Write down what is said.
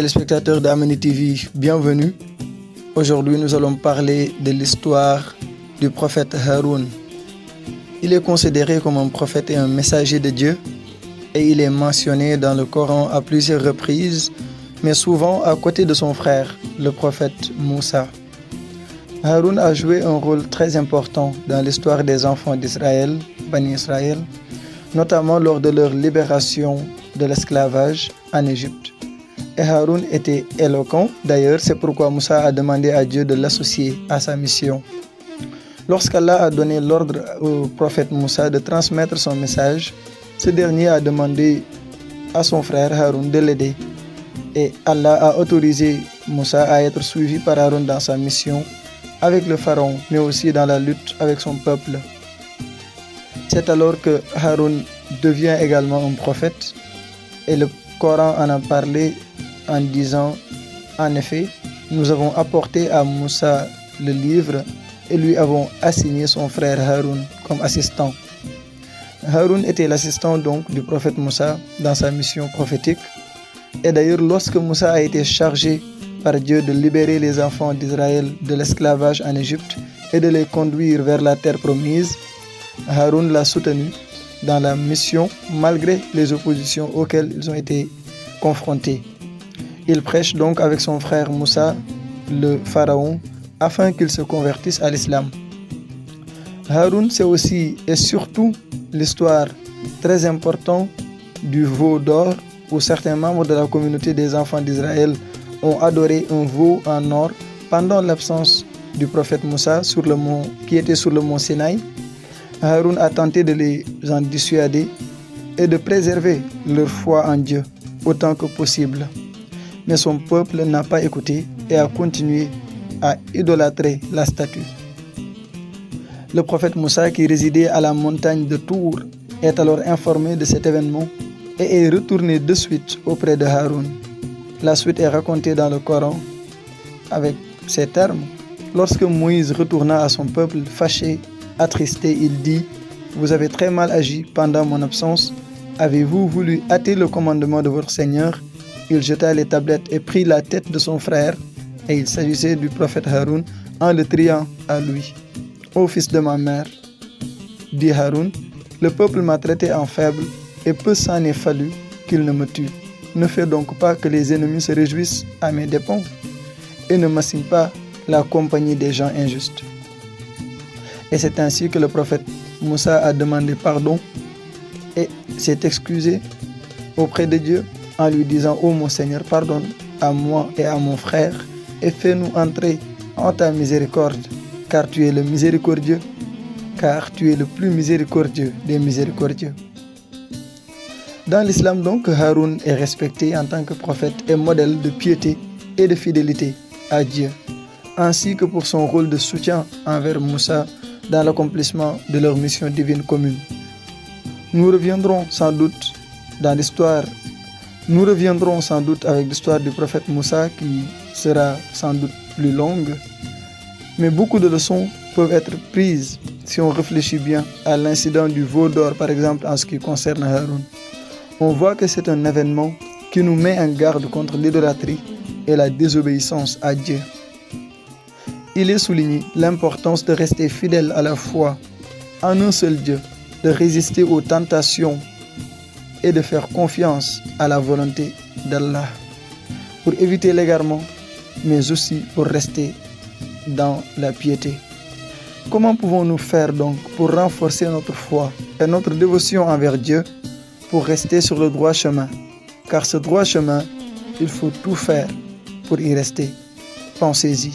téléspectateurs d'Amani TV, bienvenue. Aujourd'hui, nous allons parler de l'histoire du prophète Haroun. Il est considéré comme un prophète et un messager de Dieu et il est mentionné dans le Coran à plusieurs reprises, mais souvent à côté de son frère, le prophète Moussa. Haroun a joué un rôle très important dans l'histoire des enfants d'Israël, Bani Israël, notamment lors de leur libération de l'esclavage en Égypte. Et Haroun était éloquent, d'ailleurs c'est pourquoi Moussa a demandé à Dieu de l'associer à sa mission. Lorsqu'Allah a donné l'ordre au prophète Moussa de transmettre son message, ce dernier a demandé à son frère Haroun de l'aider. Et Allah a autorisé Moussa à être suivi par Haroun dans sa mission avec le pharaon, mais aussi dans la lutte avec son peuple. C'est alors que Haroun devient également un prophète et le Coran en a parlé en disant, en effet, nous avons apporté à Moussa le livre et lui avons assigné son frère Haroun comme assistant. Haroun était l'assistant donc du prophète Moussa dans sa mission prophétique. Et d'ailleurs, lorsque Moussa a été chargé par Dieu de libérer les enfants d'Israël de l'esclavage en Égypte et de les conduire vers la terre promise, Haroun l'a soutenu dans la mission malgré les oppositions auxquelles ils ont été confrontés. Il prêche donc avec son frère Moussa, le pharaon, afin qu'il se convertisse à l'islam. Haroun, c'est aussi et surtout l'histoire très importante du veau d'or, où certains membres de la communauté des enfants d'Israël ont adoré un veau en or pendant l'absence du prophète Moussa qui était sur le mont Sinaï. Haroun a tenté de les en dissuader et de préserver leur foi en Dieu autant que possible. Mais son peuple n'a pas écouté et a continué à idolâtrer la statue. Le prophète Moussa, qui résidait à la montagne de Tour, est alors informé de cet événement et est retourné de suite auprès de Haroun. La suite est racontée dans le Coran avec ces termes. Lorsque Moïse retourna à son peuple fâché, attristé, il dit: « Vous avez très mal agi pendant mon absence. Avez-vous voulu hâter le commandement de votre Seigneur ?» Il jeta les tablettes et prit la tête de son frère, et il s'agissait du prophète Haroun, en le triant à lui. « Ô fils de ma mère, dit Haroun, le peuple m'a traité en faible, et peu s'en est fallu qu'il ne me tue. Ne fais donc pas que les ennemis se réjouissent à mes dépens, et ne m'assigne pas la compagnie des gens injustes. » Et c'est ainsi que le prophète Moussa a demandé pardon et s'est excusé auprès de Dieu en lui disant: « Ô mon Seigneur, pardonne à moi et à mon frère et fais-nous entrer en ta miséricorde, car tu es le miséricordieux, car tu es le plus miséricordieux des miséricordieux. » Dans l'islam donc, Haroun est respecté en tant que prophète et modèle de piété et de fidélité à Dieu, ainsi que pour son rôle de soutien envers Moussa dans l'accomplissement de leur mission divine commune. Nous reviendrons sans doute avec l'histoire du prophète Moussa qui sera sans doute plus longue, mais beaucoup de leçons peuvent être prises si on réfléchit bien à l'incident du veau d'or par exemple en ce qui concerne Haroun. On voit que c'est un événement qui nous met en garde contre l'idolâtrie et la désobéissance à Dieu. Il est souligné l'importance de rester fidèle à la foi en un seul Dieu, de résister aux tentations et de faire confiance à la volonté d'Allah pour éviter l'égarement, mais aussi pour rester dans la piété. Comment pouvons-nous faire donc pour renforcer notre foi et notre dévotion envers Dieu pour rester sur le droit chemin? Car ce droit chemin, il faut tout faire pour y rester. Pensez-y.